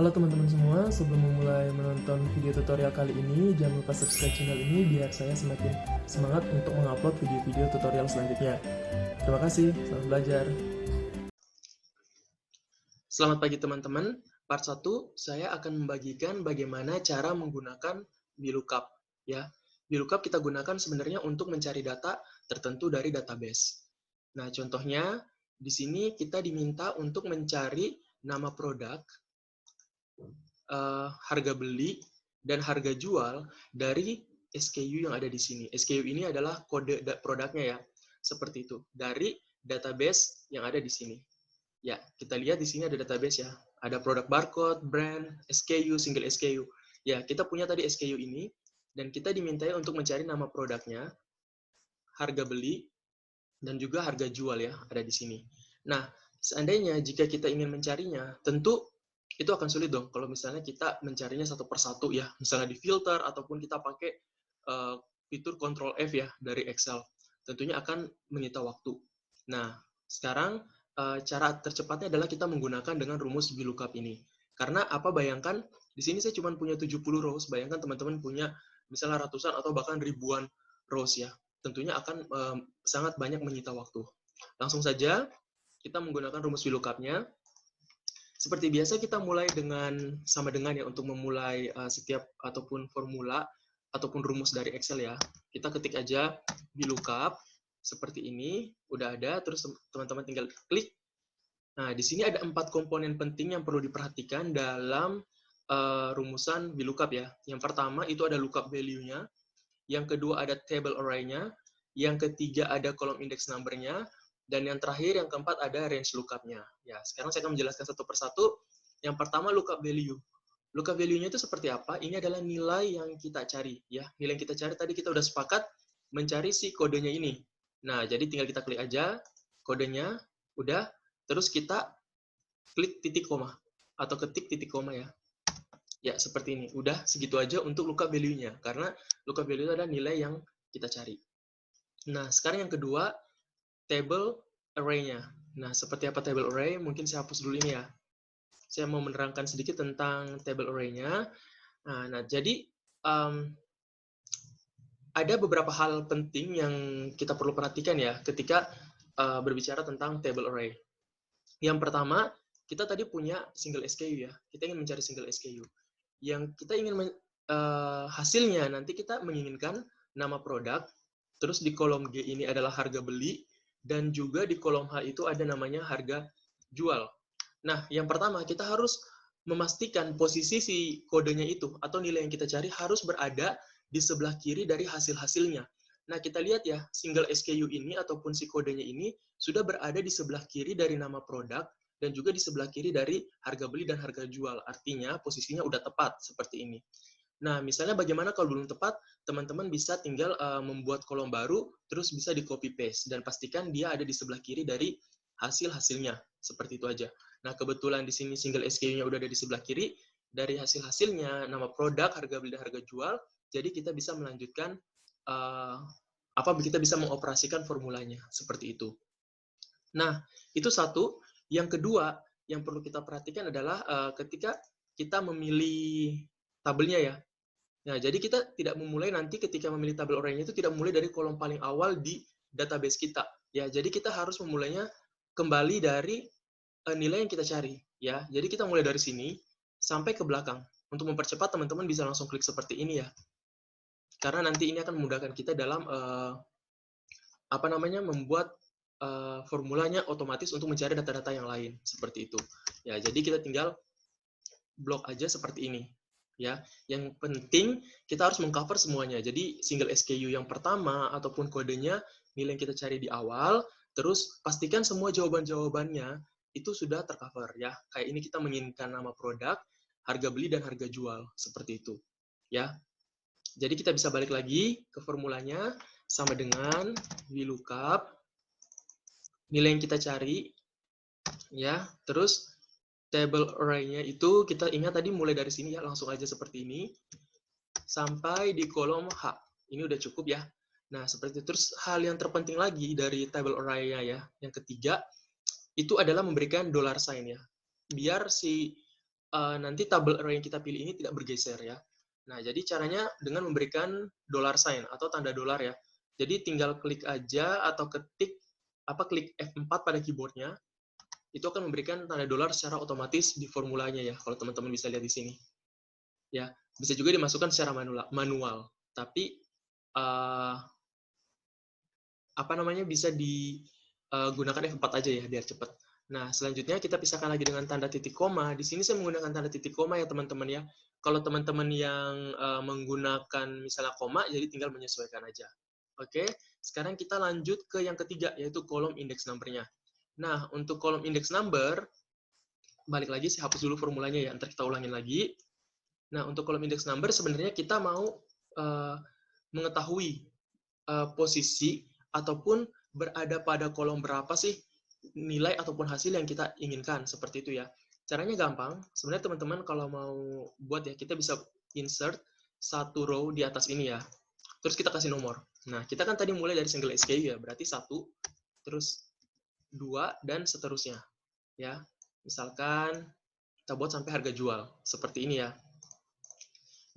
Halo teman-teman semua, sebelum memulai menonton video tutorial kali ini, jangan lupa subscribe channel ini biar saya semakin semangat untuk mengupload video-video tutorial selanjutnya. Terima kasih, selamat belajar. Selamat pagi teman-teman, part 1 saya akan membagikan bagaimana cara menggunakan VLOOKUP. Ya, VLOOKUP kita gunakan sebenarnya untuk mencari data tertentu dari database. Nah, contohnya di sini kita diminta untuk mencari nama produk, harga beli dan harga jual dari SKU yang ada di sini. SKU ini adalah kode produknya ya, seperti itu, dari database yang ada di sini. Ya, kita lihat di sini ada database ya, ada produk barcode, brand, SKU, single SKU. Ya, kita punya tadi SKU ini, dan kita dimintai untuk mencari nama produknya, harga beli, dan juga harga jual ya, ada di sini. Nah, seandainya jika kita ingin mencarinya, tentu itu akan sulit dong kalau misalnya kita mencarinya satu persatu ya, misalnya di filter ataupun kita pakai fitur Ctrl F ya dari Excel, tentunya akan menyita waktu. Nah, sekarang cara tercepatnya adalah kita menggunakan dengan rumus VLOOKUP ini. Karena apa, bayangkan di sini saya cuma punya 70 rows, bayangkan teman-teman punya misalnya ratusan atau bahkan ribuan rows ya, tentunya akan sangat banyak menyita waktu. Langsung saja kita menggunakan rumus VLOOKUP-nya. Seperti biasa kita mulai dengan sama dengan ya, untuk memulai setiap ataupun formula ataupun rumus dari Excel ya. Kita ketik aja VLOOKUP seperti ini, udah ada, terus teman-teman tinggal klik. Nah, di sini ada 4 komponen penting yang perlu diperhatikan dalam rumusan VLOOKUP ya. Yang pertama itu ada lookup value-nya, yang kedua ada table array-nya, yang ketiga ada kolom index number-nya, dan yang terakhir, yang keempat, ada range lookup-nya. Ya, sekarang saya akan menjelaskan satu persatu. Yang pertama, lookup value. Lookup value-nya itu seperti apa? Ini adalah nilai yang kita cari. Ya, nilai yang kita cari tadi kita udah sepakat mencari si kodenya ini. Nah, jadi tinggal kita klik aja kodenya, udah. Terus kita klik titik koma atau ketik titik koma ya. Ya, seperti ini. Udah segitu aja untuk lookup value-nya. Karena lookup value itu adalah nilai yang kita cari. Nah, sekarang yang kedua, table array-nya. Nah, seperti apa table array? Mungkin saya hapus dulu ini ya. Saya mau menerangkan sedikit tentang table array-nya. Nah, jadi ada beberapa hal penting yang kita perlu perhatikan ya ketika berbicara tentang table array. Yang pertama, kita tadi punya single SKU ya. Kita ingin mencari single SKU. Yang kita ingin hasilnya nanti kita menginginkan nama produk, terus di kolom G ini adalah harga beli, dan juga di kolom H itu ada namanya harga jual. Nah, yang pertama kita harus memastikan posisi si kodenya itu atau nilai yang kita cari harus berada di sebelah kiri dari hasil-hasilnya. Nah, kita lihat ya, single SKU ini ataupun si kodenya ini sudah berada di sebelah kiri dari nama produk dan juga di sebelah kiri dari harga beli dan harga jual. Artinya posisinya udah tepat seperti ini. Nah, misalnya bagaimana kalau belum tepat, teman-teman bisa tinggal membuat kolom baru, terus bisa di copy paste, dan pastikan dia ada di sebelah kiri dari hasil-hasilnya. Seperti itu aja. Nah, kebetulan di sini single SKU-nya udah ada di sebelah kiri, dari hasil-hasilnya, nama produk, harga beli, dan harga jual, jadi kita bisa melanjutkan, kita bisa mengoperasikan formulanya, seperti itu. Nah, itu satu. Yang kedua, yang perlu kita perhatikan adalah ketika kita memilih tabelnya ya. Nah, jadi kita tidak memulai nanti ketika memilih tabel array-nya itu tidak memulai dari kolom paling awal di database kita. Ya, jadi kita harus memulainya kembali dari nilai yang kita cari. Ya, jadi kita mulai dari sini sampai ke belakang. Untuk mempercepat, teman-teman bisa langsung klik seperti ini ya. Karena nanti ini akan memudahkan kita dalam membuat formulanya otomatis untuk mencari data-data yang lain seperti itu. Ya, jadi kita tinggal blok aja seperti ini. Ya, yang penting kita harus mengcover semuanya. Jadi single SKU yang pertama ataupun kodenya, nilai yang kita cari di awal, terus pastikan semua jawaban-jawabannya itu sudah tercover ya. Kayak ini kita menginginkan nama produk, harga beli dan harga jual seperti itu. Ya. Jadi kita bisa balik lagi ke formulanya sama dengan VLOOKUP nilai yang kita cari ya. Terus table array-nya itu kita ingat tadi mulai dari sini ya, langsung aja seperti ini sampai di kolom H. Ini udah cukup ya. Nah, seperti itu. Terus hal yang terpenting lagi dari table array-nya ya, yang ketiga itu adalah memberikan dollar sign ya. Biar si nanti tabel array yang kita pilih ini tidak bergeser ya. Nah, jadi caranya dengan memberikan dollar sign atau tanda dolar ya. Jadi tinggal klik aja atau klik F4 pada keyboardnya, itu akan memberikan tanda dolar secara otomatis di formulanya ya, kalau teman-teman bisa lihat di sini. Ya, bisa juga dimasukkan secara manual. Tapi bisa digunakan F4 aja ya biar cepat. Nah, selanjutnya kita pisahkan lagi dengan tanda titik koma. Di sini saya menggunakan tanda titik koma ya teman-teman ya. Kalau teman-teman yang menggunakan misalnya koma, jadi tinggal menyesuaikan aja. Oke, sekarang kita lanjut ke yang ketiga, yaitu kolom index number-nya. Nah, untuk kolom index number, balik lagi, saya hapus dulu formulanya ya, ntar kita ulangin lagi. Nah, untuk kolom index number sebenarnya kita mau mengetahui posisi ataupun berada pada kolom berapa sih nilai ataupun hasil yang kita inginkan, seperti itu ya. Caranya gampang, sebenarnya teman-teman kalau mau buat ya, kita bisa insert satu row di atas ini ya, terus kita kasih nomor. Nah, kita kan tadi mulai dari single SKU ya, berarti 1, terus 2, dan seterusnya. Ya, misalkan kita buat sampai harga jual, seperti ini ya.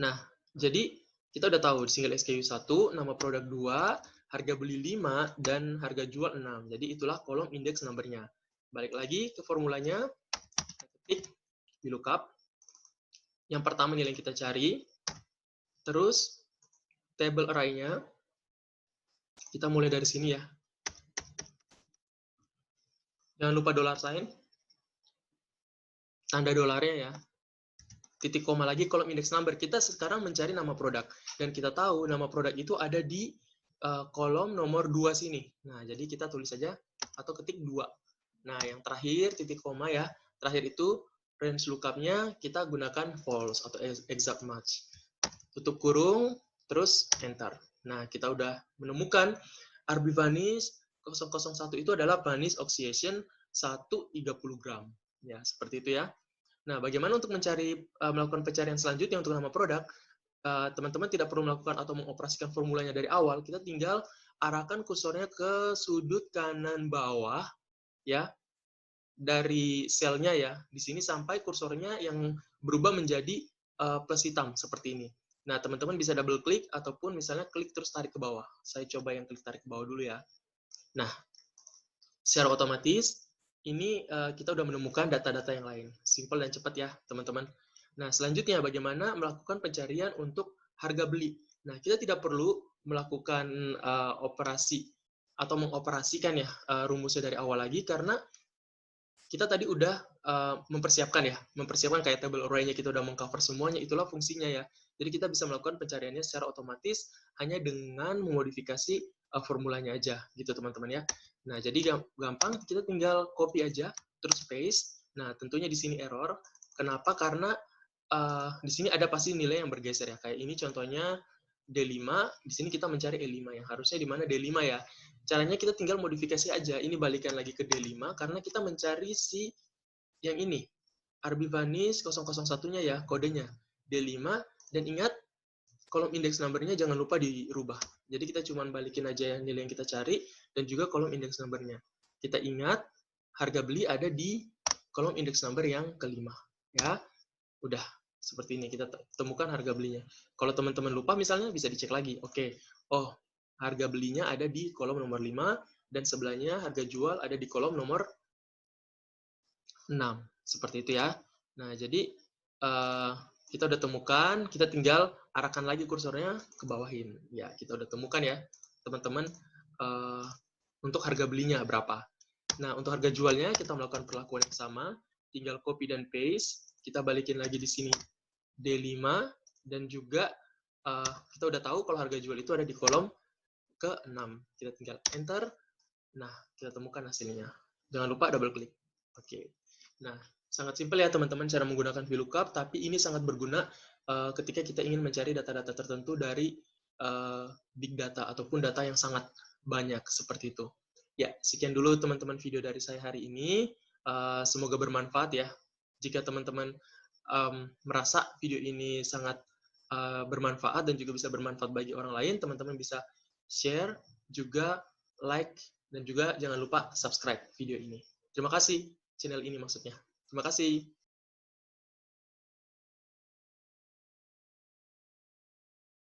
Nah, jadi kita udah tahu di single SKU 1, nama produk 2, harga beli 5, dan harga jual 6. Jadi itulah kolom index number-nya. Balik lagi ke formulanya, kita ketik VLOOKUP. Yang pertama nilai yang kita cari, terus table array-nya, kita mulai dari sini ya. Jangan lupa dollar sign, tanda dolarnya ya. Titik koma lagi kolom index number. Kita sekarang mencari nama produk. Dan kita tahu nama produk itu ada di kolom nomor 2 sini. Nah, jadi kita tulis saja atau ketik 2. Nah, yang terakhir titik koma ya. Terakhir itu range lookup-nya kita gunakan false atau exact match. Tutup kurung, terus enter. Nah, kita udah menemukan RB Vanish 001 itu adalah Vanish Oxidation 130 gram. Ya, seperti itu ya. Nah, bagaimana untuk melakukan pencarian selanjutnya untuk nama produk? Teman-teman tidak perlu melakukan atau mengoperasikan formulanya dari awal. Kita tinggal arahkan kursornya ke sudut kanan bawah, ya, dari selnya ya, di sini sampai kursornya yang berubah menjadi plus hitam seperti ini. Nah, teman-teman bisa double klik ataupun misalnya klik terus tarik ke bawah. Saya coba yang klik tarik ke bawah dulu ya. Nah, secara otomatis ini kita udah menemukan data-data yang lain. Simple dan cepat ya, teman-teman. Nah, selanjutnya bagaimana melakukan pencarian untuk harga beli. Nah, kita tidak perlu melakukan operasi atau mengoperasikan ya rumusnya dari awal lagi karena kita tadi udah mempersiapkan kayak table array-nya kita udah mengcover semuanya, itulah fungsinya ya. Jadi kita bisa melakukan pencariannya secara otomatis hanya dengan memodifikasi formulanya aja gitu teman-teman ya. Nah, jadi gampang, kita tinggal copy aja, terus paste. Nah, tentunya di sini error. Kenapa? Karena di sini ada pasti nilai yang bergeser ya. Kayak ini contohnya D5, di sini kita mencari E5 yang harusnya di mana D5 ya. Caranya kita tinggal modifikasi aja. Ini balikan lagi ke D5 karena kita mencari si yang ini. RB Vanish 001-nya ya, kodenya D5, dan ingat kolom index number-nya jangan lupa dirubah. Jadi kita cuma balikin aja nilai yang kita cari dan juga kolom index number-nya. Kita ingat harga beli ada di kolom index number yang kelima. Ya, udah seperti ini kita temukan harga belinya. Kalau teman-teman lupa misalnya bisa dicek lagi. Oke, oh harga belinya ada di kolom nomor 5 dan sebelahnya harga jual ada di kolom nomor 6. Seperti itu ya. Nah, jadi kita udah temukan, kita tinggal arahkan lagi kursornya ke bawahin. Ya, kita udah temukan ya, teman-teman, untuk harga belinya berapa. Nah, untuk harga jualnya kita melakukan perlakuan yang sama, tinggal copy dan paste, kita balikin lagi di sini D5, dan juga kita udah tahu kalau harga jual itu ada di kolom ke-6. Kita tinggal enter, nah kita temukan hasilnya. Jangan lupa double klik. Oke. Nah, sangat simpel ya teman-teman cara menggunakan VLOOKUP, tapi ini sangat berguna ketika kita ingin mencari data-data tertentu dari big data ataupun data yang sangat banyak seperti itu. Ya, sekian dulu teman-teman video dari saya hari ini. Semoga bermanfaat ya. Jika teman-teman merasa video ini sangat bermanfaat dan juga bisa bermanfaat bagi orang lain, teman-teman bisa share, juga like, dan juga jangan lupa subscribe video ini. Terima kasih, channel ini maksudnya. Terima kasih.